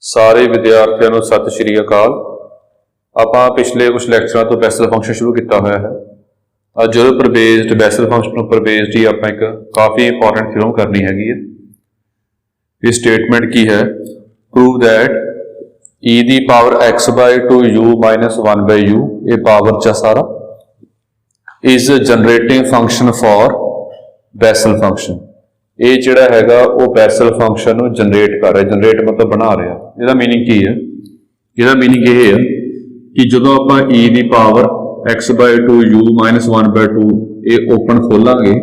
सारे विद्यार्थियों को सत श्री अकाल। ਆਪਾਂ पिछले कुछ लैक्चरां तो बैसल फंक्शन शुरू किया हुआ है। ਅੱਜ ਉਹਦੇ ਉੱਪਰ ਬੇਸਡ बैसल फंक्शन ਉੱਪਰ ਬੇਸਡ ही ਆਪਾਂ एक काफ़ी इंपॉर्टेंट थ्योरम करनी हैगी है। ये स्टेटमेंट की है, prove that e the power x/2u - 1/u ये पावर च सारा इज जनरेटिंग फंक्शन फॉर बैसल फंक्शन। ये जिहड़ा हैगा वो बैसल फंक्शन को जनरेट कर रहा है। जनरेट मतलब बना रहा। इसका मीनिंग की है? इसका मीनिंग ये है कि जो आप e की पावर x/2u - 1/2 ये ओपन खोलांगे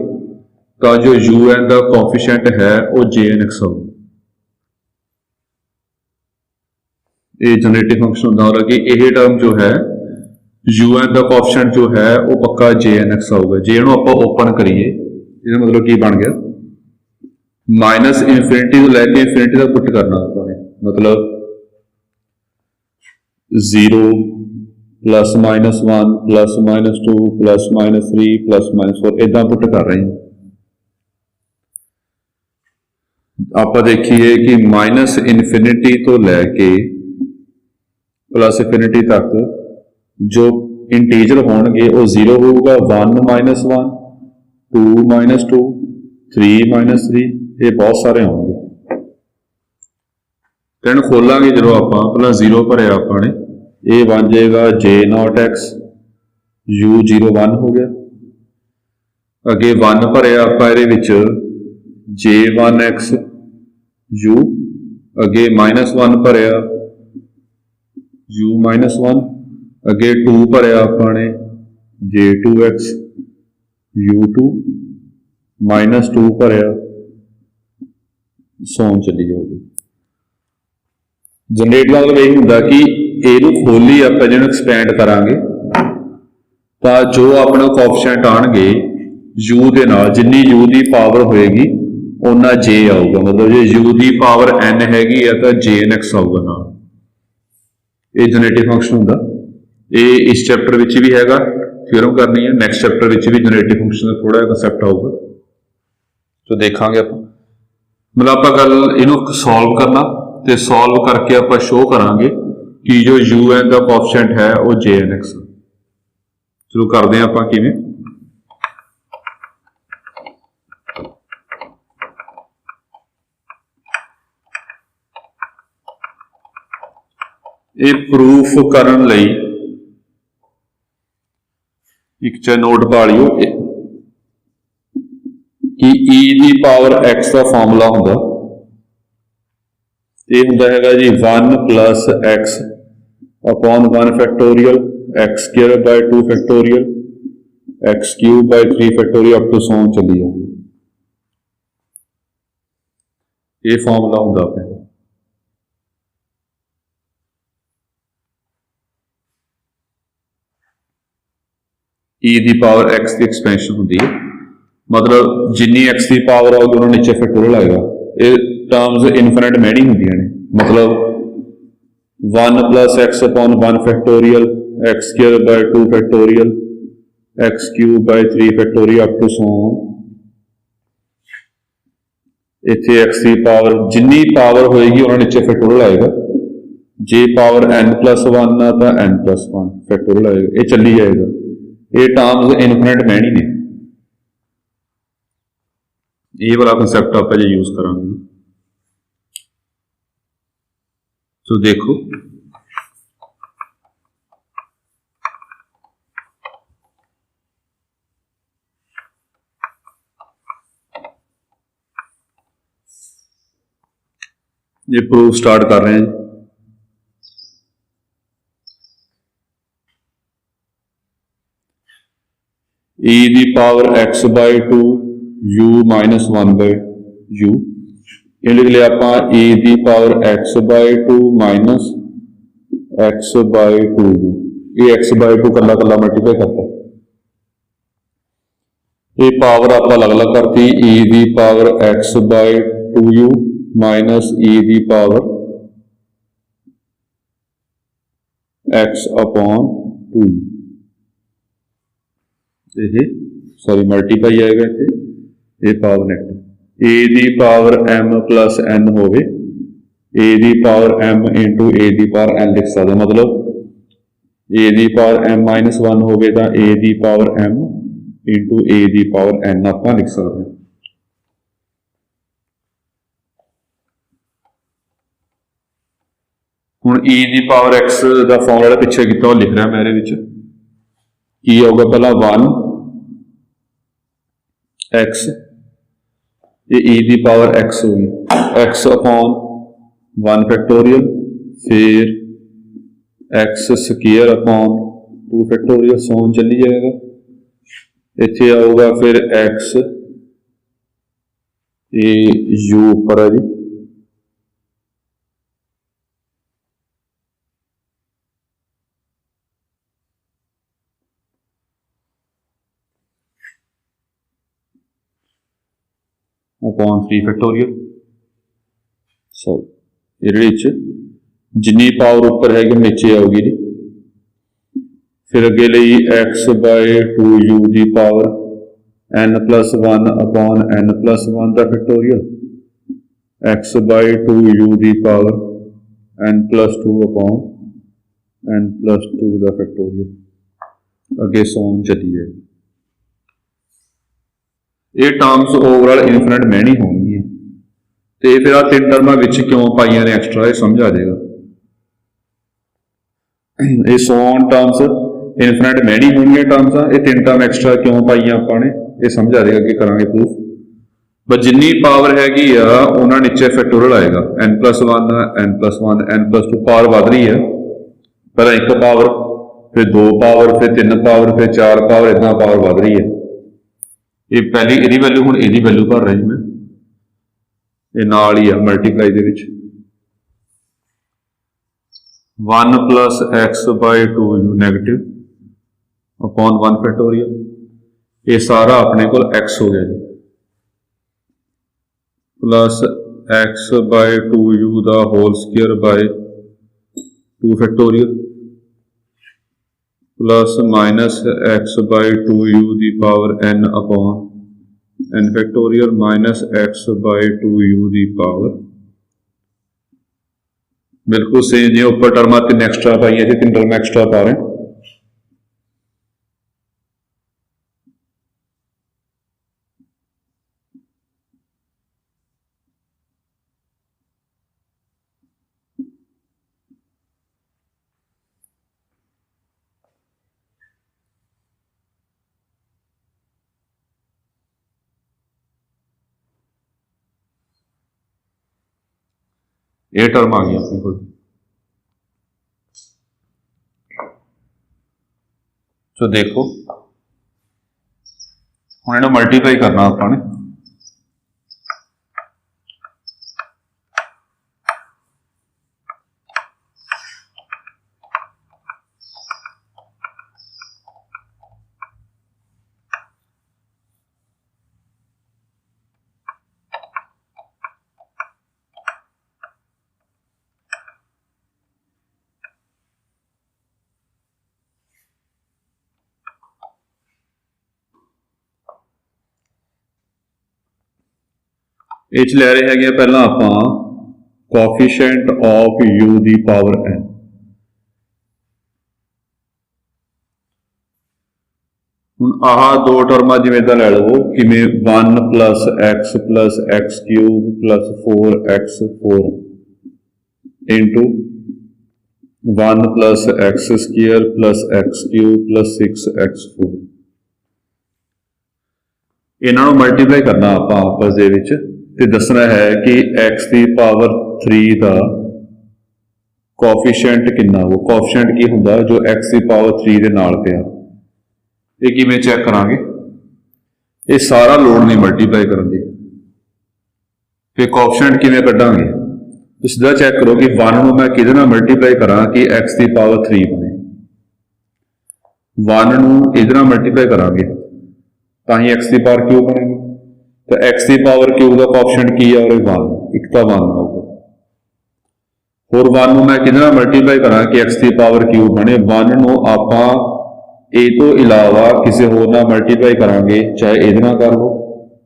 तो जो un का कोफिशिएंट है वो jnx होगा। ये जनरेटिव फंक्शन होता होगा कि यह टर्म जो है un का कोफिशिएंट जो है वो पक्का jnx होगा। जे नूं आपां ओपन करिए इसका मतलब की बन गया माइनस इनफिनिटी तो लैके इनफिनिटी तक पुट करना आपने, मतलब 0 +-1 +-2 +-3 +-4 इदा पुट कर रहे हैं। आप देखिए कि माइनस इनफिनिटी तो लैके प्लस इनफिनिटी तक जो इंटीजर होंगे वो 0 होगा, 1 - 1 2 - 2 3 - 3 ये बहुत सारे होंगे। तो खोलांगे जो आप पहला 0 भरया आपने ये बन जाएगा j0x u0 1 हो गया। अगे 1 भरया आप j1x u, अगे -1 भरया u -1, अगे 2 भरया आपने j2x u2 -2 भरया सोन चली जाएगी। जनरेट का मतलब यही होंगे कि यू खोली आप जो एक्सपैंड करांगे तो जो अपना कोफिशिएंट आएंगे u के नाल जिन्नी u की पावर होएगी उन्ना j आऊगा। मतलब जो u की पावर n हैगी है तो jnx आऊगा नाल। ये जनरेटिव फंक्शन होंगे। ये इस चैप्टर में भी हैगा, थ्योरम करनी है। नैक्सट चैप्टर में भी जनरेटिव फंक्शन का थोड़ा कंसैप्ट आऊगा तो देखांगे आप। मतलब आप गल इनू सॉल्व करना तो सॉल्व करके आप शो करांगे कि जो un का कोफिशिएंट है वो jnx। चलो करते हैं आप किवें। ये प्रूफ करन लई एक च नोट पा लियो कि e की पावर x का फॉर्मूला होंगे ये होंदा हैगा जी 1 + x upon 1 factorial x² / 2 factorial x³ / 3 factorial up to so on चली जाएगी। ये फॉर्मूला होंदा अपने e की पावर x की एक्सपेंशन होंदी है। मतलब जिन्नी x की पावर आएगी उन्होंने नीचे फैक्टोरियल आएगा। ये टर्म्स इनफिनिट मैनी होंदियां ने। मतलब 1 + x upon 1 factorial x² / 2 factorial x³ / 3 factorial up to so on. इत्थे x की पावर जिन्नी पावर होएगी उन्होंने नीचे फैक्टोरियल आएगा। जे पावर n + 1 आ तो n + 1 फैक्टोरियल आएगा। ये चली जाएगा। ये टर्म्स इनफिनिट मैनी ने। ये वाला कंसैप्ट आप यूज करांगे। तो देखो ये प्रूफ स्टार्ट कर रहे हैं। e की पावर x/2 u - 1/u ये लिख लिया आप e की पावर x/2 - x/2u। ये x/2 कला कला मल्टीप्लाई करता है। ये पावर आप अलग अलग करती e की पावर x/2u - e की पावर x/2u। ये सॉरी मल्टीप्लाई आएगा इतने ये पावर नेगेटिव। ए की पावर m + n होवे a the power m into a the power n लिख सकते, मतलब ए दी पावर m-1 हो गए तो a the power m into a the power n आप लिख सकते हैं। हुण e दी पावर x का फॉर्मूला पिछे किया लिख रहा मेरे विच की आऊगा, पहला 1 x, ये e दी पावर x होगी, x अपॉन 1 फैक्टोरियल, फिर x स्क्वायर अपॉन 2 फैक्टोरियल, सोन चली जाएगा। इत्थे आऊगा फिर x ये u ऊपर है जी, अपॉन 3 फैक्टोरियल। सॉरी ये जिन्नी पावर उपर है नीचे आऊगी जी। फिर अगे ਲਈ x/2u की पावर n+1 अपॉन n+1 का फैक्टोरियल, x/2u की पावर n+2 अपॉन n+2 का फैक्टोरियल, अगे सोन चली जाएगी। ये टर्म्स ओवरऑल इनफिनिट मैनी होंगी, तो फिर आ 3 टर्मां विच क्यों पाइया ने एक्सट्रा, ये समझ आ जाएगा। ये सोन टर्म्स इनफिनिट मैनी होंगी टर्म्स, ये 3 टर्म एक्सट्रा क्यों पाइया आपने, ये समझ आ जाएगा कि करांगे प्रूफ। बस जिन्नी पावर हैगी आ उन्ना नीचे फैक्टोरियल आएगा, n+1 n+1 n+2 पावर बढ़ रही है, पहले 1 पावर, फिर 2 पावर, फिर 3 पावर, फिर 4 पावर, इतना पावर बढ़ रही है। ये पहली यदी वैल्यू हुण यदी वैल्यू भर रही मैं, ये नाल ही है मल्टीप्लाई दे विच 1 + x/2u नेगेटिव अपॉन 1 फैक्टोरियल, ये सारा अपने को x हो गया जी, plus x/2u the whole square by 2 factorial, plus minus x/2u की power n upon n factorial minus x/2u की पावर, बिल्कुल सेम जो उपर टर्मा 3 एक्स्ट्रा पाई, 3 टर्म एक्स्ट्रा पा रहे हैं। ये टर्म आ गई अपनी खुद, तो देखो हम इन्हें मल्टीप्लाई करना अपने, इस लै रहे हैं पहला आप कोफिशिएंट ऑफ u की पावर n, हुण आह 2 टर्मां जिवें दा लै लवो कि 1 + x + x³ + 4x4 into 1 + x² + x³ + 6x4, इन्हों मल्टीप्लाई करना आप आपस दे विच ते दसना है कि x की पावर 3 का कोफिशिएंट कितना, वो कोफिशिएंट की होंदा जो x की पावर 3 के नाल पिया, ये किवें चैक करांगे, ये सारा लोड नहीं मल्टीप्लाई करन दी, फिर कोफिशिएंट किवें कड्डांगे, तो सीधा चैक करो कि 1 नूं मैं किहदे नाल मल्टीप्लाई करा कि x की पावर 3 बने, 1 नूं इहदे नाल मल्टीप्लाई करांगे तां ही x की पावर क्यूब बनेगी, तो x की पावर क्यूब का कोफिशिएंट की है और 1, एक तो 1 आऊगा, और 1 नूं मैं किहदे नाल मल्टीप्लाई करा कि x की पावर क्यूब बने, 1 नूं आपां ए तो इलावा किसी होर नाल मल्टीप्लाई करांगे, चाहे इहदे नाल कर लो,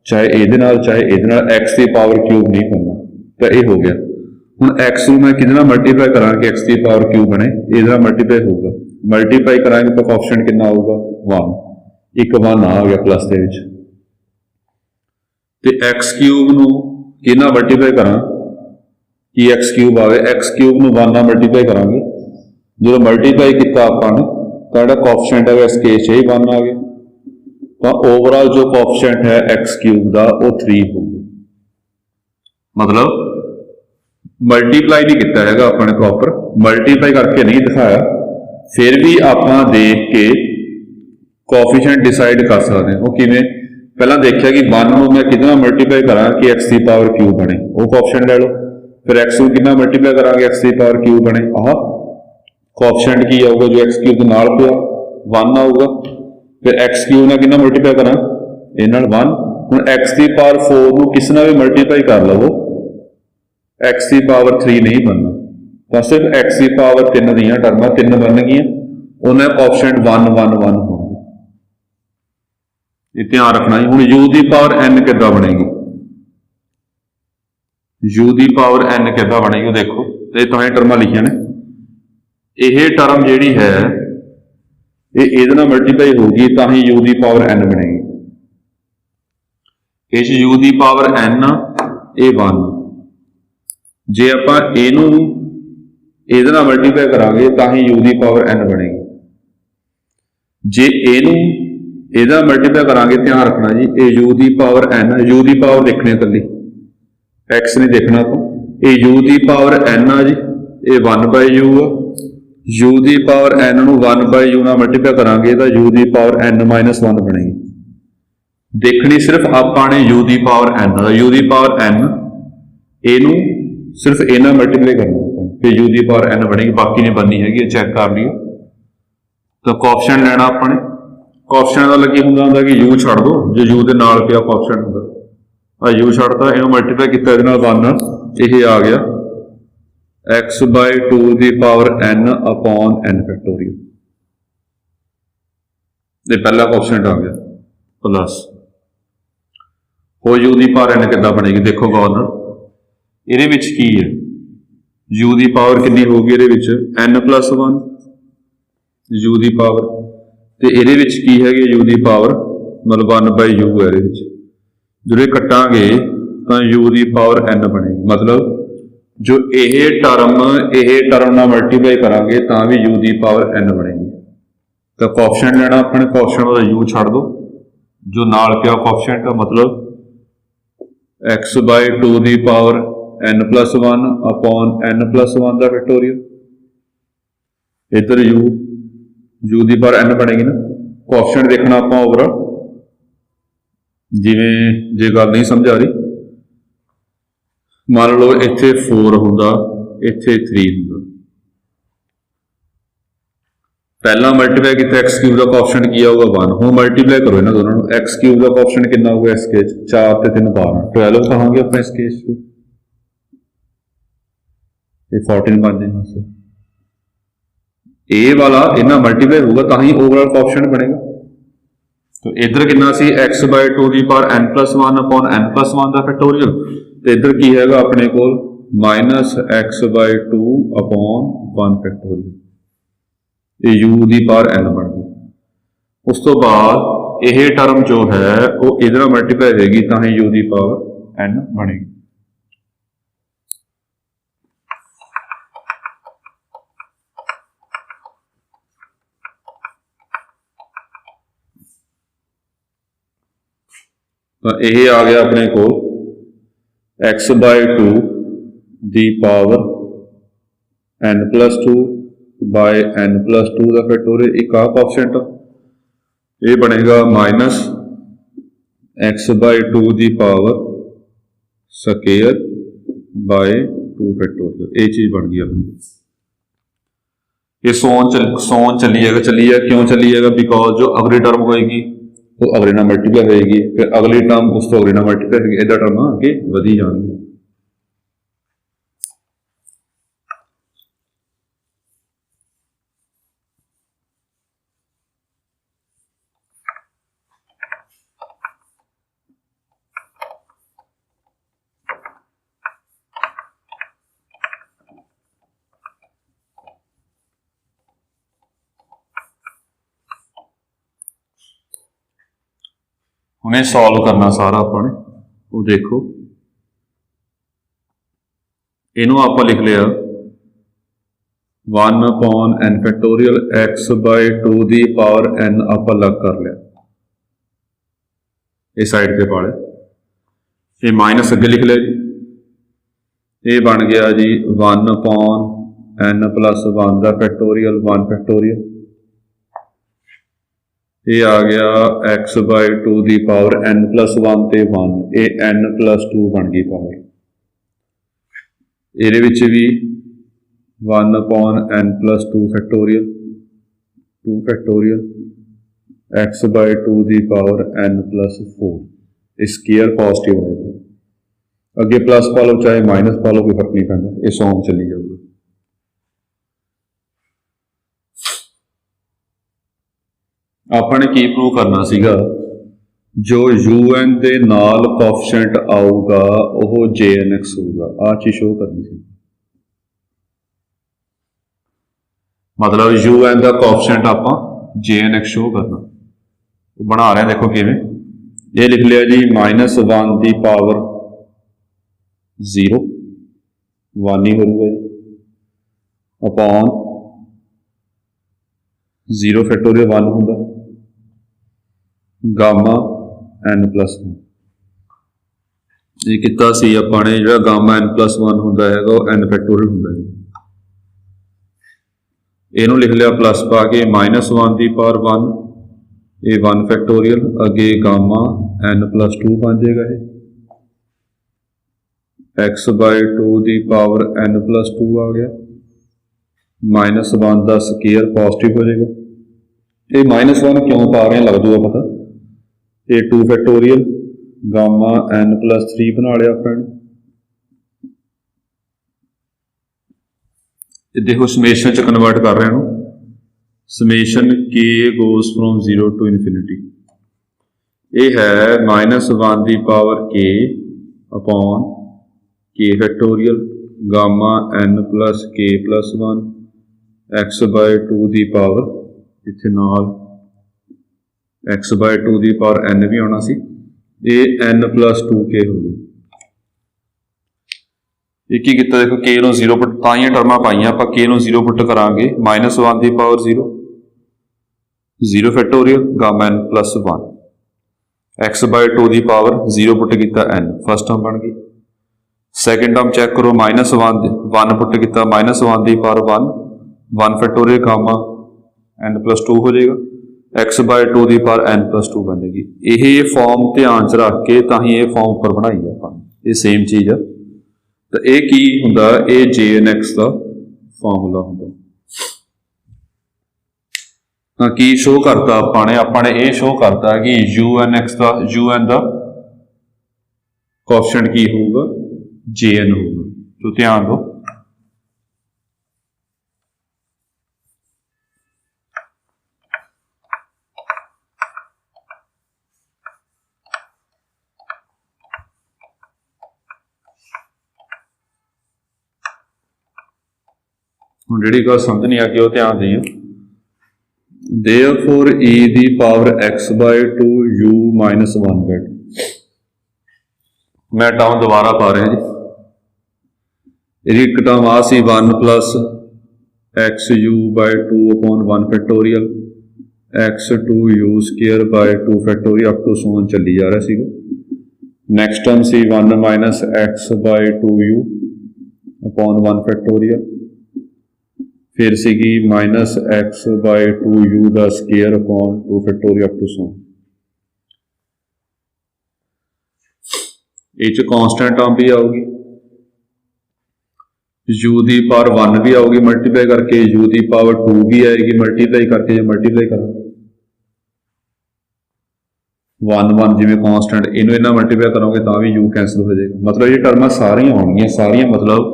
चाहे इहदे नाल, चाहे इहदे नाल, x की पावर क्यूब नहीं करना, तो यह हो गया। ਹੁਣ x ਨੂੰ मैं किहदे नाल मल्टीप्लाई करा कि x की पावर क्यू बने, इहदे नाल मल्टीप्लाई होगा, मल्टीप्लाई करांगे तो कोएफिशिएंट कितना आऊगा 1, एक 1 आ गया प्लस दे विच, ते x क्यूब नूं किहदे नाल मल्टीप्लाई करा कि x क्यूब आवे, x क्यूब नूं 1 नाल मल्टीप्लाई करांगे, जो मल्टीप्लाई किया आपां तो जो कोएफिशिएंट है इस केस 1 आ गया, तो ओवरऑल जो कोएफिशिएंट है x क्यूब का वो 3 होगा। मतलब मल्टीप्लाई नहीं किया है अपने प्रॉपर, मल्टीप्लाई करके नहीं दिखाया, फिर भी आप देख के कोएफिशिएंट डिसाइड कर सकते हैं। वो किवें पहला देखिया कि 1 को मैं कितना मल्टीप्लाई करा कि x की पावर क्यू बने, वो कोएफिशिएंट ले लो, फिर x को कितना मल्टीप्लाई करा कि x की पावर क्यू बने, आह कोएफिशिएंट की आऊगा जो x क्यूब नाल पिया 1 आऊगा, फिर x क्यूब ने कितना मल्टीप्लाई करा ये 1, हुण x की पावर 4 को किस नाल भी मल्टीप्लाई कर लवो x की पावर 3 नहीं बनना, तो सिर्फ x की पावर 3 दियां टर्मां 3 बन गई, उन्हें कोएफिशिएंट 1 1 1 होंगे, ये ध्यान रखना है। हुण u की पावर n किद्दां बनेगी, u की पावर n किद्दां बनेगी देखो, ये तो टर्मां लिखियां ने, यह टर्म जिहड़ी है ये इहदे नाल मल्टीप्लाई होगी तां ही u की पावर n बनेगी, इस u की पावर n ये 1, जे आपां इहनूं इहदे नाल मल्टीप्लाई करांगे तां ही u की पावर n बनेगी, जे इहनूं इहदा मल्टीप्लाई करांगे, ध्यान रखना जी ये u की पावर n, u की पावर देखनी कल्ली x नहीं देखना, तो ये u की पावर n आ जी, ये 1/u आ, u की पावर n नूं 1/u नाल मल्टीप्लाई करांगे तो u की पावर n-1 बनेगी, देखनी सिर्फ आपां ने u की पावर n, u की पावर n इहनूं सिर्फ इहनां मल्टीप्लाई करना फिर u की पावर n बनेगी, बाकी नहीं बननी हैगी, चेक कर लियो। तो कोएफिशिएंट लेना अपने, कोएफिशिएंट का लगी होंगे कि u छड़ दो, जो u के नाल पिया कोएफिशिएंट होंगे u छड़ता, इन्हों मल्टीप्लाई किया 1 यह आ गया x/2 की power n upon n factorial, ये पहला कोएफिशिएंट आ गया प्लस हो u की पावर n किद्दां बनेगी, देखो गौर नाल इहदे विच की है u की पावर कितनी होगी, ये n+1 u की पावर, तो ये की है u की पावर मतलब 1/u है, जो कटांगे तो u की पावर n बनेगी, मतलब जो ये टर्म ना मल्टीप्लाई करांगे तो भी u की पावर n बनेगी। तो कोएफिशिएंट लेना अपने, कोएफिशिएंट का u छड़ दो, जो नाल पिया कोएफिशिएंट मतलब x/2 की पावर n+1 अपॉन n+1 का फैक्टोरियल, इधर u की पावर n बनेगी ना, कोएफिशिएंट देखना आप ओवरऑल, जिवें जे गल नहीं समझ आ रही मान लो इत्थे 4 होंदा, इत्थे 3 होंदा, पहला मल्टीप्लाई किया एक्स क्यूब का कोएफिशिएंट किया होगा 1, हूँ मल्टीप्लाई करो इन्होंने दोनों, एक्स क्यूब का कोएफिशिएंट कितना होगा इस केस 4 ते 3 12, 12 कहांगे अपने इस केस ये 14 बन जाएगा सर, ए वाला इन्ना मल्टीप्लाई होगा तो ही ओवरऑल कोएफिशिएंट बनेगा। तो इधर कितना सी x/2 की पावर n+1 अपॉन n+1 का फैक्टोरियल, तो इधर की है अपने को -x/2 अपॉन 1 फैक्टोरियल, ये u की पावर n बन गई। उस तो बाद यह टर्म जो है वो इधर मल्टीप्लाई होगी तो ही u की पावर n बनेगी। तो यह आ गया अपने को x/2 की पावर n+2 बाय n+2 का फैक्टोरियल, एक आ कोएफिशिएंट ये बनेगा -x/2 की पावर स्क्वायर बाय 2 फैक्टोरियल, ये चीज बन गई अपनी। ये सोन चलिएगा क्यों चलिएगा, बिकॉज जो अगली टर्म होएगी वो अगले नाल मल्टीप्लाई होएगी, फिर अगली टर्म उस तो अगले नाल मल्टीप्लाई होगी, इदा टर्म अगे वधी जाएगी। हुणे सॉल्व करना सारा अपने वो देखो इनू आपां लिख लिया 1/n x बाय 2 दी पावर n आपां अलग कर लिया इस साइड पे पा लिया ये माइनस अगे लिख लिया जी ये बन गया जी 1/n + 1 का फैक्टोरियल 1 फैक्टोरियल ये आ गया x बाय 2 दी पावर n + 1 ते 1 ये n + 2 बन गई पावर ये भी 1/n + 2 फैक्टोरियल x बाय 2 दी पावर n + 4 स्केयर पॉजिटिव होगा अगे प्लस पा लो चाहे माइनस पा लो कोई फर्क नहीं पैंदा ये सॉम चली जाऊगा आपने की प्रूव करना सीगा जो UN दे नाल कोएफिशिएंट आऊगा वो JNX होगा आ चीज शो करनी सी मतलब UN का कोएफिशिएंट आपां JNX शो करना बना रहे हैं देखो किवें ये लिख लिया जी -1 दी पावर 0 1 ही होगा जी अपॉन 0 फैक्टोरियल 1 होगा गामा n + 1 ये किता सी अपने जो गामा n + 1 होंदा है वो n फैक्टोरियल होंदा है इनू लिख लिया प्लस पा के -1 दी पावर 1 ये 1 फैक्टोरियल अगे गामा n + 2 बन जाएगा ये x बाय 2 दी पावर n + 2 आ गया -1 का स्केयर पॉजिटिव हो जाएगा ये -1 क्यों पा रहे हैं लग दूगा पता ये 2 फैक्टोरियल गामा n + 3 बना लिया अपने देखो समेशन च कन्वर्ट कर रहे हैं summation k goes from 0 to infinity ये है -1 दी power k upon k factorial gamma n + k + 1 x by 2 दी पावर इत्थे नाल x बाय 2 दी पावर n भी आना सी ये n + 2k हो गया एक ही किता देखो k नूं 0 पुट तां टर्मां पाइयां आपां k नूं 0 पुट करांगे -1 दी power 0 factorial gamma n + 1 x by 2 दी पावर 0 पुट किया n फर्स्ट टर्म बन गई सैकेंड टर्म चेक करो -1 पुट किया -1 दी पावर 1 फैक्टोरियल गामा n + 2 हो जाएगा x बाय 2 दी पावर n + 2 बनेगी यही फॉर्म ध्यान च रख के तां ही ये फॉर्म पर बनाई आपां ये सेम चीज़ है तो ये की हुंदा ये JNX का फॉर्मूला हुंदा तां की शो करता आपने ये शो करता कि UN का कोएफिशिएंट की होगा JN होगा तो ध्यान दो जी गल समझ नहीं आ गई वो ध्यान दियो therefore e the power x by 2 u -1 बैट मैं टर्म दोबारा पा रहा जी एक टर्म आ सी 1 + x u by 2 upon 1 factorial x 2 u square by 2 factorial up to so on चली जा रहा सीगा नैक्सट टर्म सी 1 - x by 2 u upon 1 factorial फिर सीगी -x बाय 2 u का square upon 2 factorial up to सो ये कांस्टेंट टर्म भी आऊगी u की पावर 1 भी आऊगी मल्टीप्लाई करके u की पावर 2 भी आएगी मल्टीप्लाई करके जो मल्टीप्लाई करेंगे 1 1 जिमें कांस्टेंट इनू इन्ना मल्टीप्लाई करोगे तो भी u कैंसल हो जाएगा मतलब ये टर्मां सारियां होंगी सारियां मतलब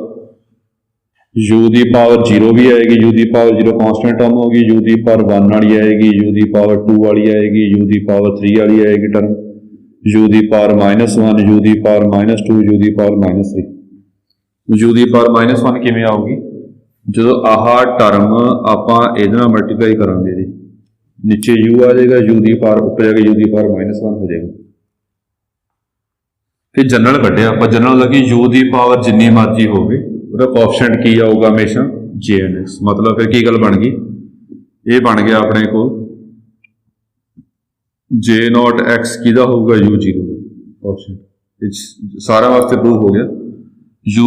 u की पावर 0 भी आएगी u की पावर 0 कांस्टेंट टर्म होगी u की पावर 1 वाली आएगी u की पावर 2 वाली आएगी u की पावर 3 वाली आएगी टर्म u की पावर -1 u की पावर -2 u की पावर -3 u की पावर -1 किमें आऊगी जो आह टर्म आपां इहदे नाल मल्टीप्लाई करांगे जी नीचे u आ जाएगा u की पावर ऊपर जाएगा u की पावर -1 हो जाएगा फिर जनरल कढ़िया आप, जनरल लगी u की पावर जिन्नी मर्जी होवे ਉਹਦਾ ਕੋਐਫੀਸ਼ੀਐਂਟ ਕੀ ਆਊਗਾ हमेशा jnx। मतलब फिर की गल बन गई, ये बन गया अपने को j0x किहदा होगा u0 का कोएफिशिएंट। सारा वास्ते प्रूव हो गया।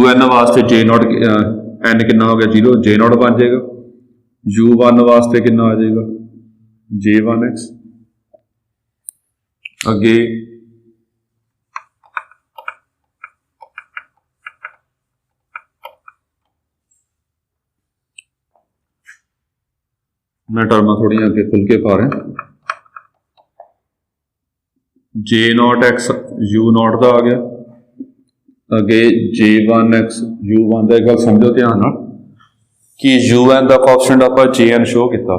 un वास्ते j0 n कितना हो गया 0, j0 बन जाएगा। u1 वास्ते कितना आ जाएगा j1x। अगे मैं टर्मा थोड़ी अगे खुल के पा रहा, j0x u0 का आ गया, अगे j1x u1 का। एक गल समझो ध्यान नाल कि un का कोएफिशिएंट आप jn शो किया,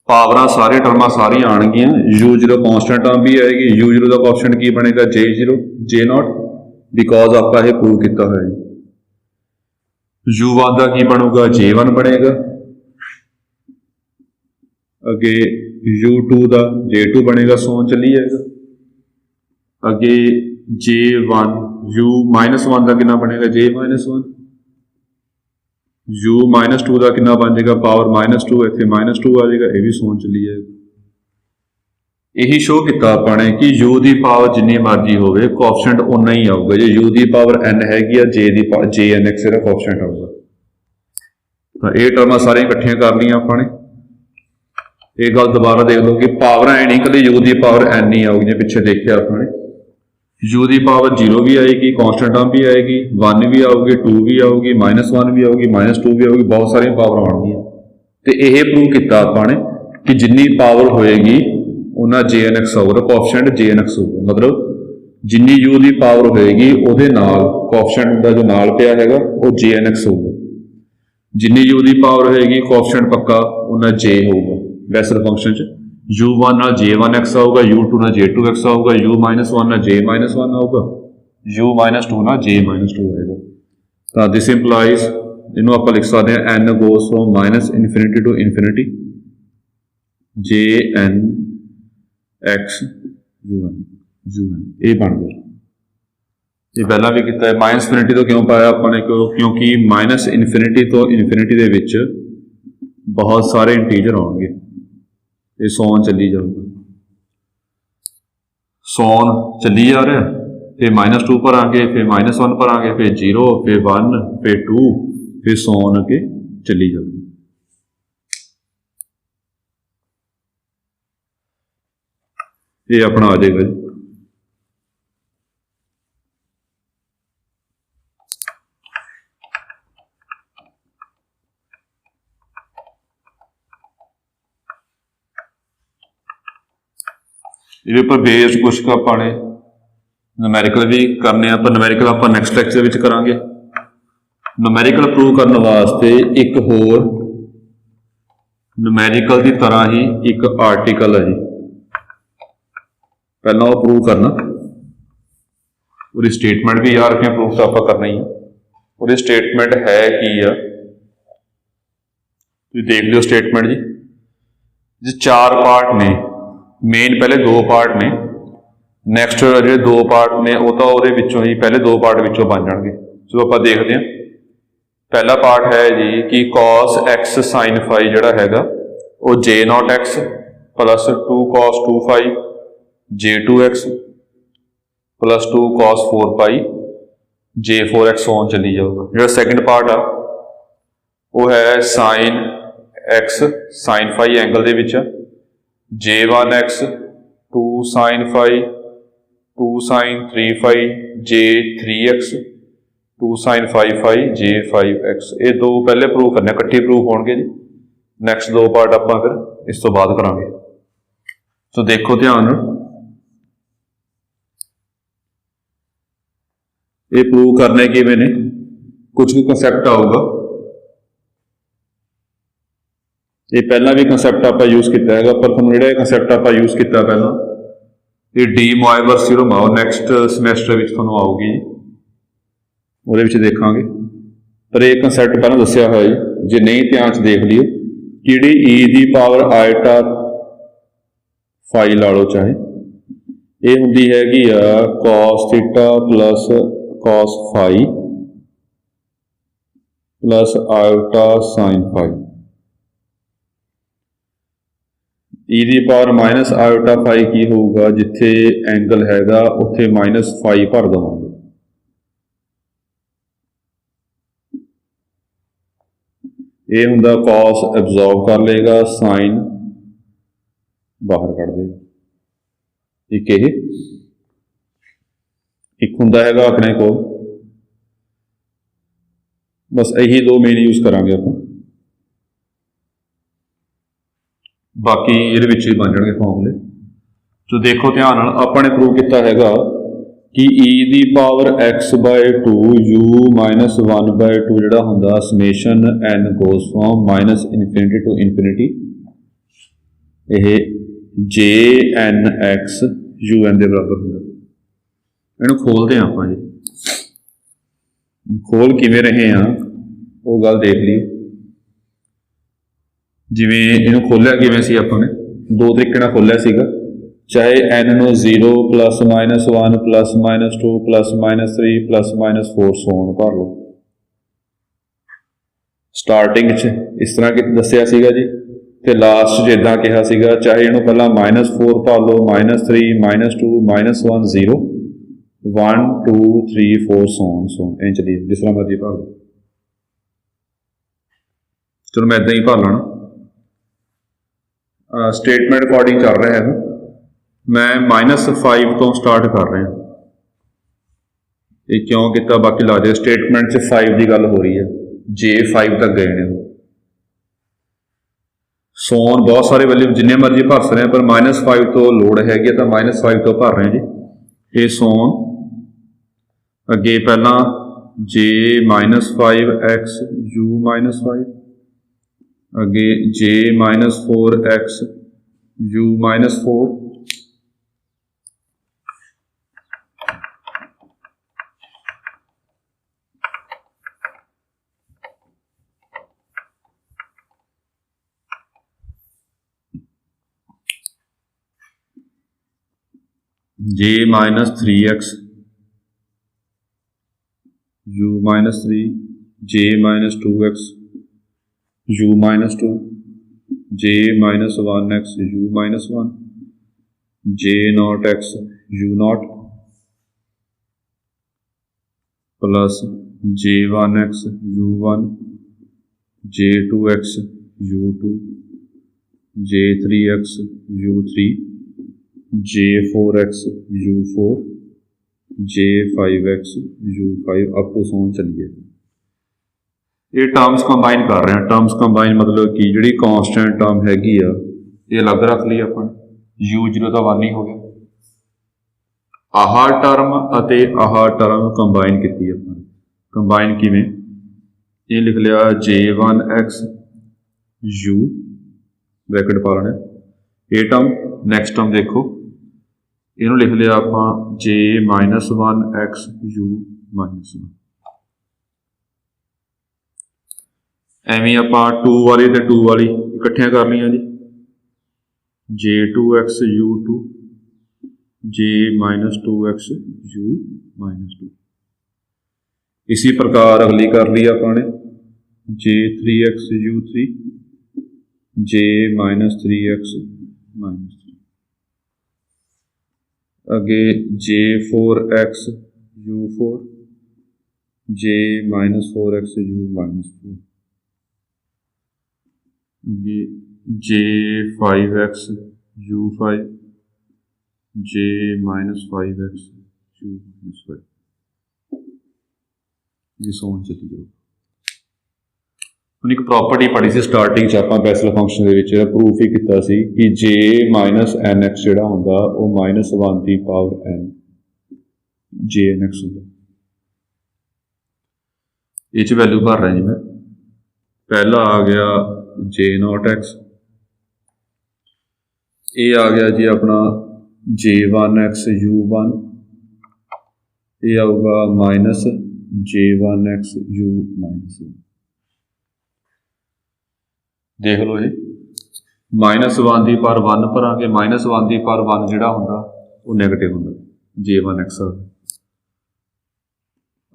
पावरां सारे टर्मां सारियां आउणगियां, u0 कॉन्स्टेंट टर्म भी आएगी, u0 का कोएफिशिएंट की बनेगा j0 बिकॉज आप ये प्रूव किया है। u1 का की बनूगा j1 बनेगा, अगे u2 का j2 बनेगा, सोन चली जाएगा। अगे j1 u-1 का कितना बनेगा j-1, u-2 का कितना बन जाएगा पावर -2, इतने -2 आ जाएगा, ये भी सोन चली जाएगा। यही शो किया आपने कि u की पावर जिन्नी मर्जी होवे कोएफिशिएंट उन्ना ही आऊगा। जो u की पावर n हैगी jnx का कोएफिशिएंट आऊगा। तो ये टर्मां सारियां इकट्ठियां कर लिया आपने। एक गल दोबारा देख लो कि पावर है नहीं कभी u की पावर n ही आऊगी। पिछले देखिए आपने u की पावर 0 भी आएगी, कॉन्स्टेंट टर्म भी आएगी, 1 भी आऊगी, 2 भी आऊगी, -1 भी आऊगी, -2 भी आऊगी, बहुत सारी पावर आउणगियां। तो यह प्रूव किया आपने कि जिन्नी पावर होएगी उन्ना jnx आऊगा, कोएफिशिएंट jnx होगा। मतलब जिन्नी u की पावर होएगी उहदे नाल कोएफिशिएंट का जो नाल पिया हैगा वो jnx होगा। जिन्नी u की पावर होएगी कोएफिशिएंट पक्का उन्ना j होगा। बेसल फंक्शन u1 नाल j1x आऊगा, u2 नाल j2x आऊगा, u-1 नाल j-1 आऊगा, u-2 नाल j-2 आएगा। तो दिस इंप्लाइज इन्हों आप लिख सकते हैं n goes from -infinity to infinity jn x un ये बन गया। ये पहला भी किया है। -इनफिनिटी तो क्यों पाया आपने, क्योंकि -इनफिनिटी तो इनफिनिटी दे विच बहुत सारे इंटीजर आउणगे। ये सोन चली जाऊगा, सोन चली जा रहा, फिर -2 पर आगे, फिर -1 पर आगे, फिर 0, फिर 1, फिर 2, फिर सोन अगे चली जाऊगी। ये अपना आ जाएगा जी। ये पर बेस्ड कुछ अपने न्यूमेरिकल भी करने, आप न्यूमेरिकल आप नैक्सट लैक्चर में करांगे। न्यूमेरिकल प्रूव करने वास्ते एक होर न्यूमेरिकल की तरह ही एक आर्टिकल है जी, पहला वो प्रूव करना, और स्टेटमेंट भी याद रखें, प्रूफ तो आप करना ही है। और स्टेटमेंट है कि देख लियो स्टेटमेंट जी 4 पार्ट ने, मेन पहले 2 पार्ट ने, नैक्सट जो 2 पार्ट ने वो तो वो ही पहले 2 पार्ट विचों बन जाएंगे। चलो आप देखते हैं। पहला पार्ट है जी कि cos x sin फाई जोड़ा है वो j0x plus 2 cos 2 phi j2x plus 2 cos 4 pi j4x on चली जाऊगा। जो सैकेंड पार्ट आ वो है sin x sin phi angle दे विच j1x 2 sin phi 2 sin 3 phi j3x 2 sin 5 phi j5x। ये 2 पहले प्रूव करने, इकट्ठे प्रूव होंगे जी। नैक्सट 2 पार्ट आप फिर इस तो बाद करांगे। तो देखो ध्यान, ये प्रूव करने की मैंने कुछ भी कंसैप्ट आऊगा। ये पहला भी कंसैप्ट आप यूज किया है, पर तुम जो कंसैप्ट आप यूज किया पहला ये डी मोइवर्स थ्योरम आओ नैक्सट समैसटर में थोड़ा आऊगी जी, वो देखांगे। पर एक कंसैप्ट पहला दसिया है जी, जे नहीं ध्यान च देख लियो कि जी ई दी पावर आयटा फाई ला लो चाहे ਇਹ ਹੁੰਦੀ ਹੈਗੀ ਆ cos theta plus cos phi plus iota sin phi. E दी पावर माइनस आयोटा फाई की होगा, जिथे एंगल हैगा उत्थे माइनस फाई भर देवांगे। ये हुंदा cos एब्जॉर्ब कर लेगा, sin बाहर कढ़ देगा। एक हुंदा हैगा अपने को, बस यही दो मेन यूज करांगे आप, बाकी ये बन जाएंगे फॉर्मूले। तो देखो ध्यान नाल आपने प्रूव किया हैगा कि e the power x by 2 u minus 1 by 2 जिहड़ा हुंदा summation n goes from minus infinity to infinity, ये j n x u n के बराबर होंगे। इन्हूं खोलते हैं आप जी, खोल किवें रहे हैं वो गल देख लियो। जिवें इन्हूं खोलिया किवें सी आपां ने दो तरीके नाल खोलिया सीगा, चाहे एन नूं 0 plus minus 1 plus minus 2 plus minus 3 plus minus 4 सोन भर लो। स्टार्टिंग इस तरह कि दसिया सीगा जी, तो लास्ट जिदा कहा सीगा चाहे इन्हूं पहला माइनस 4 भर लो, माइनस 3 माइनस 2 माइनस 1 0 1 2 3 4 सोन सोन एं चलिए जिस तरह मर्जी भर लो। चलो मैं इदा ही भर लेना। स्टेटमेंट अकॉर्डिंग चल रहा है, मैं -5 तो स्टार्ट कर रहा। ये क्यों किया बाकी ला दे, स्टेटमेंट 5 की गल हो रही है, जे 5 तक गए ने। सोन बहुत सारे वैल्यू जिन्ने मर्जी भर सकते हैं, पर -5 तो लोड़ हैगी तो -5 तो भर रहे हैं जी। ये सोन अगे पहला जे -5 एक्स यू -5, अगे j -4 x u -4, j -3x u -3, j -2x u -2, j -1x u -1, j 0x u 0 plus j 1x u 1, j 2x u 2, j 3x u 3, j 4x u 4, j 5x u 5 up to so on चलिए। ये terms combine कर रहे हैं। Terms combine मतलब कि जी constant term हैगी आ ये अलग रख ली अपन, u 0 तो 1 ही हो गया। आह टर्म अते आह टर्म कंबाइन की अपन, कंबाइन किवें, ये लिख लिया j1x u ब्रैकेट पा लेना ये टर्म। नैक्सट टर्म देखो इनू लिख लिया आप जे -1x u -1। एवं आप 2 वाली तो 2 वाली इकट्ठियां कर लिया जी, जे 2x u 2, जे -2x u -2। इसी प्रकार अगली कर ली आपने जे 3x u 3, जे -3x -3, अगे जे 4x u 4, जे -4x u -4, अगे जे 5x u 5, जे -5x u -5। जी सोन चली जाओ। ਹੁਣ एक प्रॉपर्टी पढ़ी सी स्टार्टिंग च आपां बेसल फंक्शन दे विच प्रूफ ही कीता सी कि जे -nx जिहड़ा हुंदा वो -1 दी पावर n जे nx हुंदा। ये च वैल्यू भर रहा जी मैं। पहला आ गया जे 0x, ये आ गया जी अपना जे 1x u 1, ये आऊगा माइनस जे 1x u -1। देख लो जी -1 की पावर 1 भरांगे, -1 की पावर 1 जिहड़ा हुंदा वो नैगेटिव होंगे J1x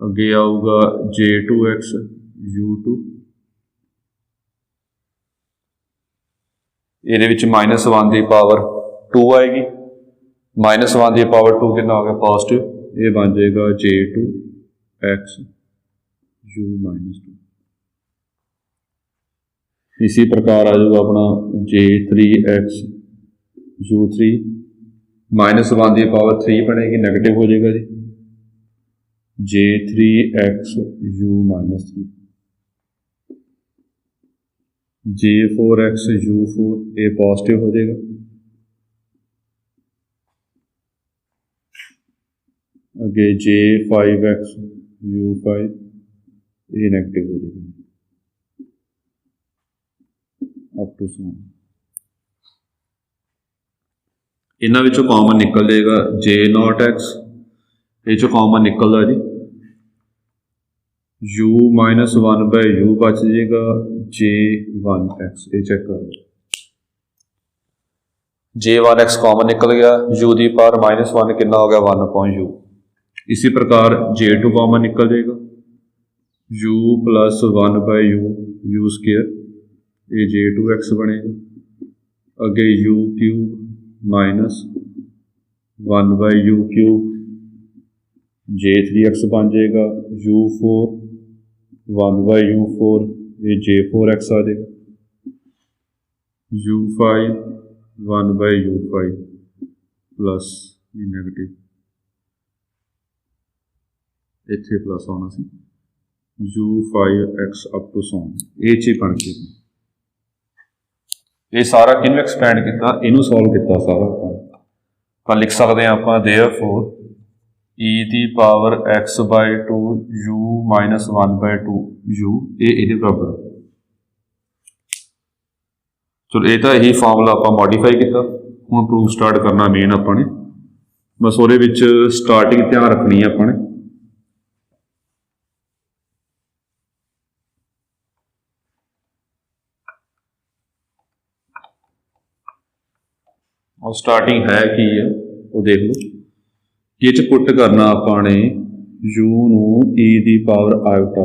अगे आऊगा J2x U2 ये -1 की पावर 2 आएगी -1 की पावर 2 कितना हो गया पॉजिटिव ये बन जाएगा J2x U-2 इसी प्रकार आ जाएगा अपना J3x U3 -1 की पावर 3 बनेगी नेगेटिव हो जाएगा जी J3x U-3 J4x U4 ये पॉजिटिव हो जाएगा अगे J5x U5 ये नेगेटिव हो जाएगा अप टू सो इन्हां विचों कॉमन निकल जाएगा J0x ये चो कॉमन निकलता जी U-1 बाय U बच जाएगा J1x ये चेक कर लो J1x कॉमन निकल गया U की पावर -1 कितना हो गया 1/U इसी प्रकार J2 कॉमन निकल जाएगा U + 1/U U स्क्वायर ये J2x बनेगा अगे U³ -1/U³ J3x बन जाएगा U4 1/U4 ये J4x आ जाएगा U5 1/U5 प्लस ये नेगेटिव इत्थे प्लस आना सी U5x अप टू सो ये चीज बन गई ये सारा किनू एक्सपैंड किया इनू सॉल्व किया सारा आप लिख सकते हैं आप देयरफॉर e की पावर x/2 U-1/2 U ये बराबर चलो ये तो यही फॉर्मूला आप मॉडिफाई किया हुण प्रूफ स्टार्ट करना मेन अपने बस वो स्टार्टिंग ध्यान रखनी है अपने और स्टार्टिंग है कि है वो देख लो ये पुट करना आपने U नू e की पावर आयोटा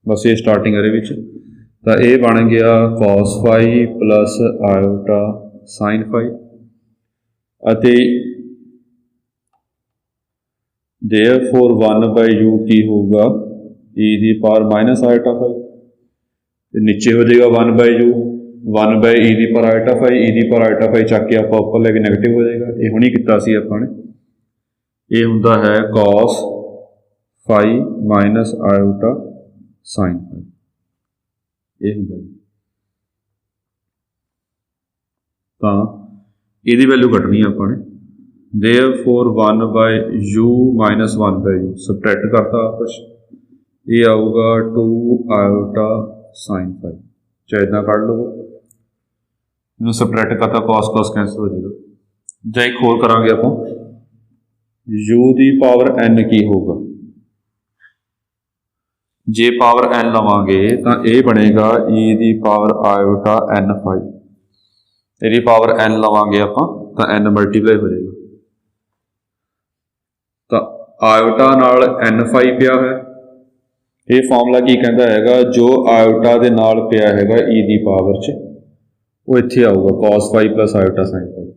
बस ये स्टार्टिंग है तो ये बन गया cos phi plus iota sin phi अते therefore 1/U की होगा e की पावर माइनस आयोटा phi नीचे हो जाएगा 1/U 1/e की पावर आयोटा phi e की पावर आयोटा phi चक के आप ऊपर लेके नैगेटिव हो जाएगा ये हुणी किया सी आपने ये हुंदा है cos phi minus iota sin phi ये हुंदा जी तो ये वैल्यू कटनी है अपने therefore 1/U -1/U सबट्रैक्ट करता आपस ये आऊगा 2 आयोटा sin phi चाहे इतना कट लो इन्हू सबट्रैक्ट करता cos cos कैंसिल हो जाएगा ਜਾਂ एक होर करांगे आप U की पावर n की होगा जे पावर n लवांगे तो यह बनेगा e की पावर आयोटा n phi यदि पावर n लवांगे आप तो n मल्टीप्लाई हो जाएगा तो आयोटा नाल n phi पिया है ये फॉर्मूला की कहता है जो आयोटा के नाल पिया है e की पावर च वो इत्थे आऊगा cos phi plus iota sin phi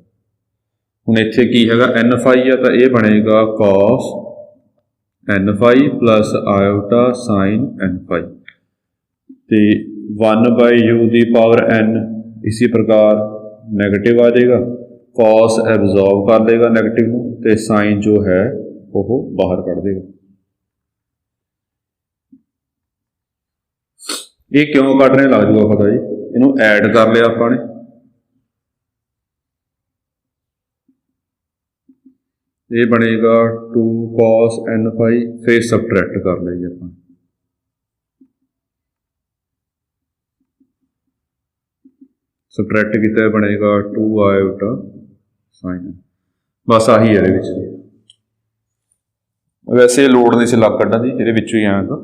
हुण इत्थे की है n phi है तो यह बनेगा cos n phi plus iota sin n phi तो 1/U की पावर n इसी प्रकार नैगेटिव आ जाएगा cos एब्जॉर्ब कर देगा नैगेटिव को तो साइन जो है वो बाहर कढ़ देगा ये क्यों कटने लग जाऊगा पता जी इनू ऐड कर लिया आपने ये बनेगा 2 cos n phi फिर सबट्रैक्ट कर लिया अपन सबट्रैक्ट किया बनेगा 2 आयोटा sin बस आही है वैसे लोड नहीं से लग कढ़ा जी ये ही आया तो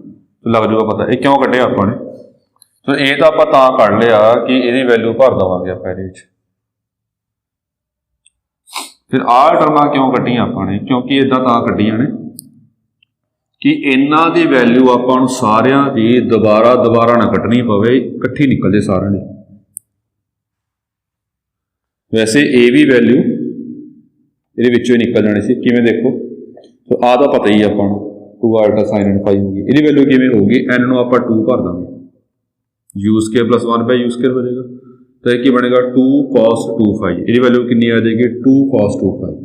लग जाऊगा पता ये क्यों कढ़िया आपने तो ये तो आप कढ़ लिया कि ये वैल्यू भर देवांगे आप फिर आ टर्मां क्यों कड्ढियां आपां ने, क्योंकि इदां तां कड्ढियां ने कि इन्हां दी वैल्यू आपां नूं सारियां दी दोबारा ना कड्ढनी पवे, इकट्ठी निकल जे सारियां दी। वैसे ए भी वैल्यू ये विचों ही निकल जानी सी, किवें देखो तो आ दा पता ही आपां नूं 2 आल्टा साइन एन फाई होगी, ये वैल्यू किवें होगी, एन नूं आपां 2 भर देंगे, you square plus 1 by you square हो जाएगा, तो यह बनेगा 2 cos 2 फाई, ये वैल्यू कितनी आ जाएगी 2 cos 2 फाई।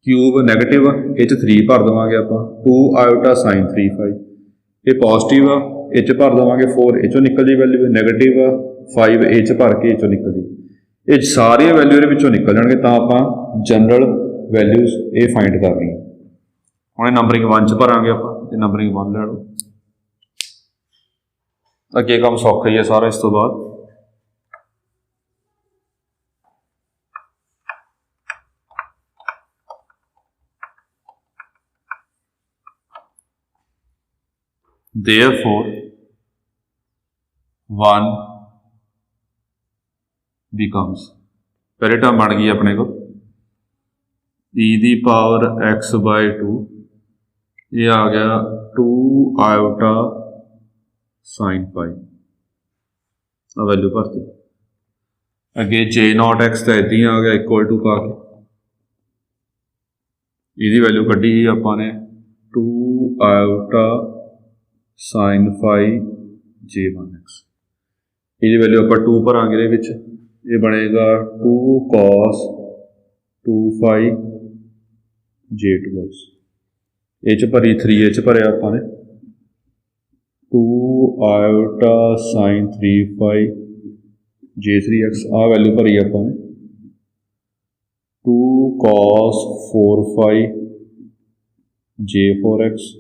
क्यूब नैगेटिव आ, ये 3 भर देवांगे आप, 2 आयोटा साइन 3 फाई, ये पॉजिटिव आ, ये भर देवांगे 4, ये निकल जी वैल्यू, नैगेटिव आ 5, ये भर के ये निकल जी, ये सारी वैल्यू ये निकल जाएंगे, तो आप जनरल वैल्यूज ये फाइंड करनी है। हम नंबरिंग 1 च भरांगे, आप नंबरिंग 1 ले लो, अगे काम सौखा ही है सारा। इस तो बाद therefore 1 becomes, पहले टर्म बन गई अपने को e the power x by 2, ये आ गया 2 आयोटा साइन फाई, वैल्यू भरती। अगे जे नॉट एक्स तो इदा ही आ गया इक्वल टू पा के, यदी वैल्यू कड्ढी ही आपां ने 2 आयोटा साइन फाई जे 1x, ये वैल्यू आप 2 भरांगे, ये बनेगा 2 cos 2 फाई जे 2x, ये भरी 3 ये भरिया आपां ने 2 आयोटा साइन 3 फाई जे 3x, आ वैल्यू भरी आपां ने 2 cos 4 फाई जे 4x,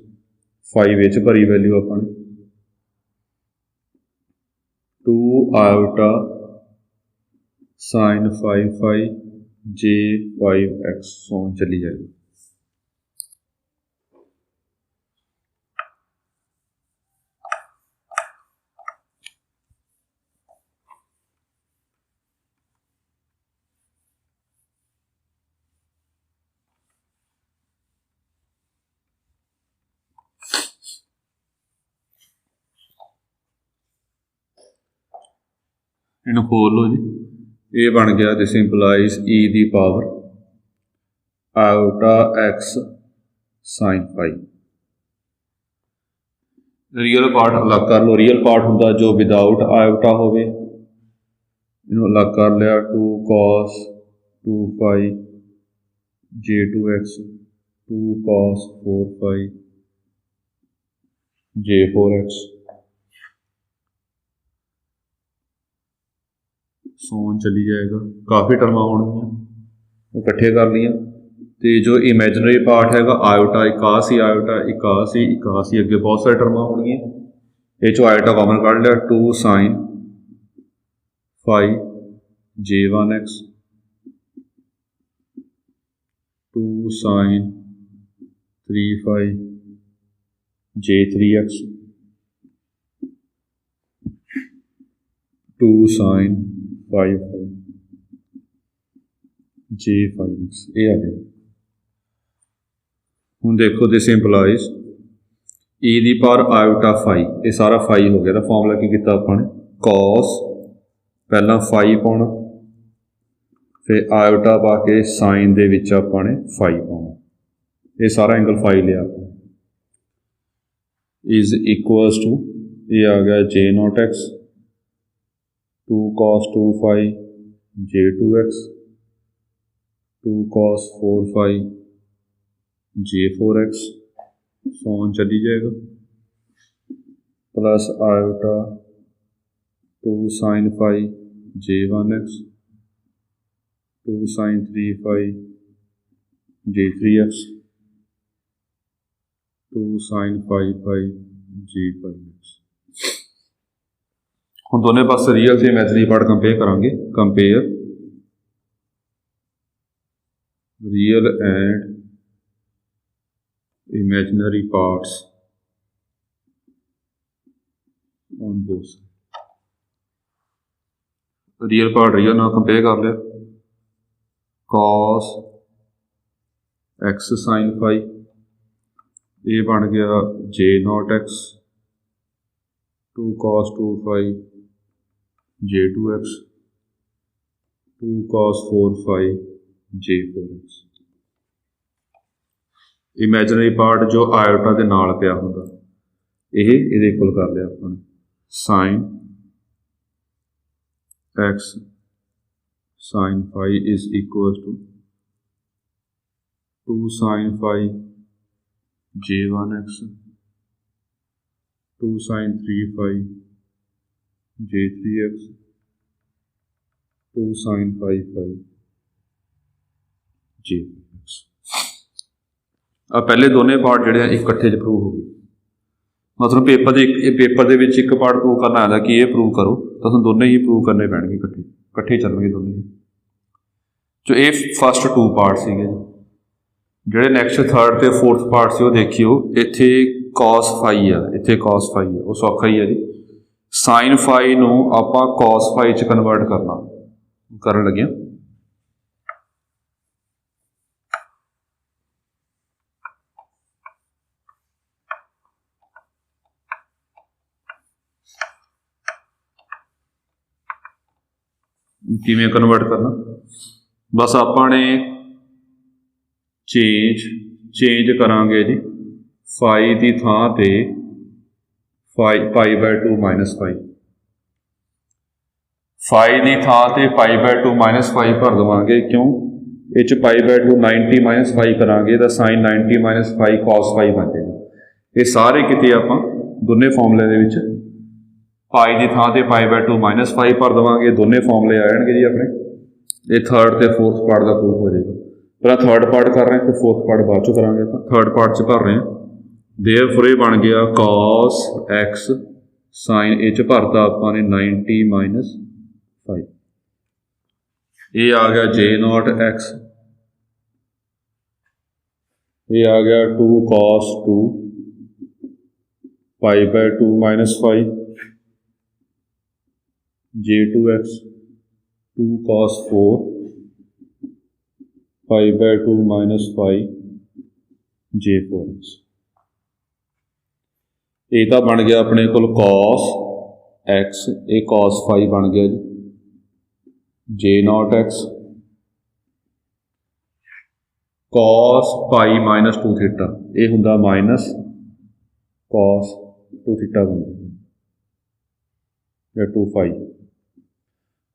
5 ये भरी वैल्यू आपां ने 2 आयोटा साइन 5 फाई जे 5x, सो चली जाएगी। इन्हूं खोल लो जी, ये बन गया, this implies e the power iota x sine phi. Real part अलग कर लो, रियल पार्ट होंदा जो विदाउट आयोटा होवे, इन्हूं अलग कर लिया 2 cos 2 phi j 2x, 2 cos 4 phi j 4x, so on चली जाएगा। काफ़ी टर्मां होणगियां, इकट्ठे कर लिया, तो जो इमेजनरी पार्ट हैगा आयोटा इकासी, आयोटा इकासी इकासी, अगे बहुत सारी टर्मां होणगियां, ये चो आयोटा कॉमन कढ़ लिया 2 साइन फाई जे 1x, 2 साइन 3 फाई जे 3x, 2 साइन 5 फाई जे 5x, ये आ गया। हुण देखो this implies e the power iota phi, ये सारा फाई हो गया। फॉर्मूला की किया आपां ने, कॉस पहला फाई पाउणा, फिर आयोटा पा के साइन दे विच आपां ने फाई पाउणा, ये सारा एंगल फाई लिया आपां, इज इक्वल्स टू, ये आ गया j naught x 2 cos 2 phi j 2x, 2 cos 4 phi j 4x, so on चली जाएगा, प्लस आयोटा 2 साइन फाई जे 1x, 2 साइन 3 फाई जे 3x, 2 साइन 5 फाई जे 5x। हम दोनों पास रियल से इमेजनरी पार्ट कंपेयर करांगे, compare real and imaginary parts on both side. Real part real ना compare कर लिया, cos x sin phi, ये बन गया j naught x 2 cos 2 phi j2x 2 cos 4 phi j4x। Imaginary part जो iota के नाल पिया हुंदा ये इक्वल कर लिया अपन sin x sin phi is equal to 2 sin phi j1x 2 sin 3 phi j3x 2 sin 5 phi j4x। अब पहले दोनों पार्ट जिहड़े इकट्ठे च प्रूव हो गए, मतलब पेपर दे विच एक पार्ट प्रूव करना आंदा कि ये प्रूव करो तो तुहानूं दोनों ही प्रूव करने पैणगे, इकट्ठे चलणगे दोनों ही। जो ये फस्ट टू पार्ट सीगे जी, ਜਿਹੜੇ ਨੈਕਸਟ थर्ड ਤੇ फोर्थ पार्ट से वो देखियो, ਇੱਥੇ cos phi ਆ, ਇੱਥੇ cos phi ਆ, ਉਹ ਸੌਖਾ ਹੀ ਆ ਜੀ। sin phi ਨੂੰ ਆਪਾਂ cos phi ਚ ਕਨਵਰਟ ਕਰਨ ਲੱਗੇ। ਕਿਵੇਂ ਕਨਵਰਟ ਕਰਨਾ, ਬਸ ਆਪਾਂ ਨੇ चेंज करांगे जी फाई की थां ते पाई/2 माइनस फाई, फाई की थां ते पाई/2 माइनस फाई भर देवांगे। क्यों ये पाई/2 90 माइनस फाई करांगे तो sine 90 minus phi cos phi बन जाएगा। ये सारे किते आपां दोने फॉर्मूले दे विच पाई की थां ते पाई/2 माइनस फाई भर देवांगे, दोने फॉर्मूले आ जाणगे जी अपने। ये थर्ड ते फोर्थ पार्ट का प्रूफ हो जाएगा। पहला थर्ड पार्ट कर रहे हैं फिर फोर्थ पार्ट बाद चो करांगे। थर्ड पार्ट च भर रहे हैं, देयरफॉर ये बन गया cos x sin ए च भरता आपां ने 90 माइनस फाइव, ये आ गया j नॉट x, ये आ गया 2 cos 2 पाई/2 माइनस फाइव j2x 2 cos 4 पाई/2 माइनस फाइव j4x। ये तो बन गया अपने को cos x, ये cos फाइव बन गया जी j naught x cos pi minus 2 थीटा, ये हुंदा माइनस cos 2 थीटा बन गया 2 phi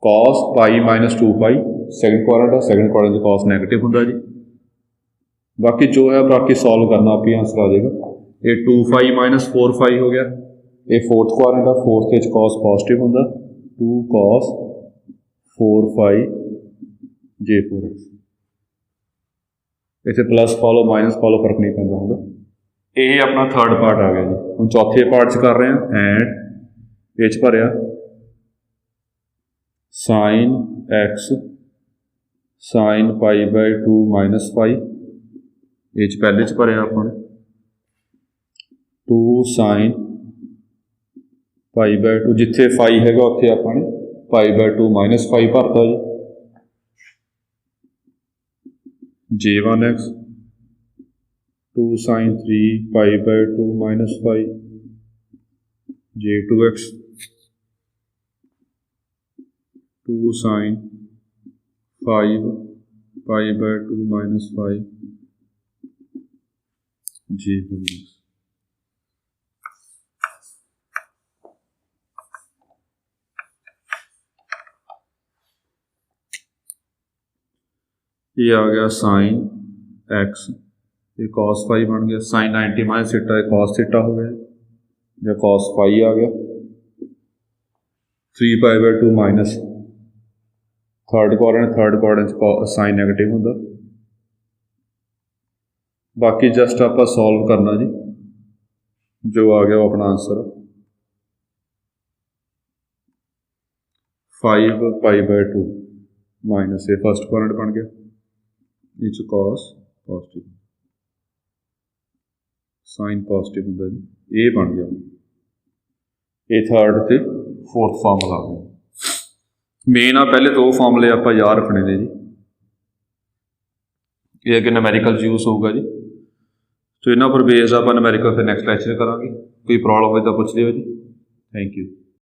cos pi minus 2 phi second quadrant है, सैकेंड क्वाड्रेंट कॉस नैगेटिव होंदा जी। बाकी जो है बाकी सॉल्व करना आप ही आंसर आ जाएगा। ये 2 फाई माइनस 4 फाई हो गया, ये फोर्थ क्वाड्रेंट है, फोर्थ कॉस पॉजिटिव होंदा 2 cos 4 फाई j4x। इसे प्लस कॉलो माइनस कॉलो फर्क नहीं पैंदा होंदा। ये अपना थर्ड पार्ट आ गया जी। हम चौथे पार्ट च कर रहे हैं एंड ये भरिया साइन x साइन पाई/2 माइनस फाई, ये पहले च भरिया अपने 2 साइन पाई/2, जिथे फाई है उत्थे अपने पाई/2 माइनस फाई भरता जी j1x 2 साइन 3 पाई/2 माइनस फाई j2x 2 साइन 5 पाई/2 माइनस फाइव j4x। ये आ गया साइन x, ये cos फाइव बन गया, sine 90 minus theta cos theta हो गया, या cos फाइव आ गया 3 पाई/2 minus third quadrant sine negative होंदा। बाकी जस्ट आप सॉल्व करना जी, जो आ गया वो अपना आंसर 5 पाई/2 माइनस ये फर्स्ट क्वाड्रेंट बन गया, ये कॉस पॉजिटिव साइन पॉजिटिव होंदा जी, ये बन गया। ये थर्ड ते फोर्थ फार्मूला आ गया। मेन आ पहले दो फार्मूले आप याद रखने ने जी, ਇਹ ਅੱਗੇ ਨੂਮੈਰੀਕਲ ਯੂਜ਼ ਹੋਊਗਾ ਜੀ। ਸੋ ਇਹਨਾਂ ਪਰ ਬੇਸਡ ਆਪਾਂ ਨੂਮੈਰੀਕਲ ਫਿਰ ਨੈਕਸਟ ਲੈਕਚਰ ਕਰਾਂਗੇ। ਕੋਈ ਪ੍ਰੋਬਲਮ ਹੋਵੇ ਤਾਂ ਪੁੱਛ ਲਿਓ ਜੀ। Thank you.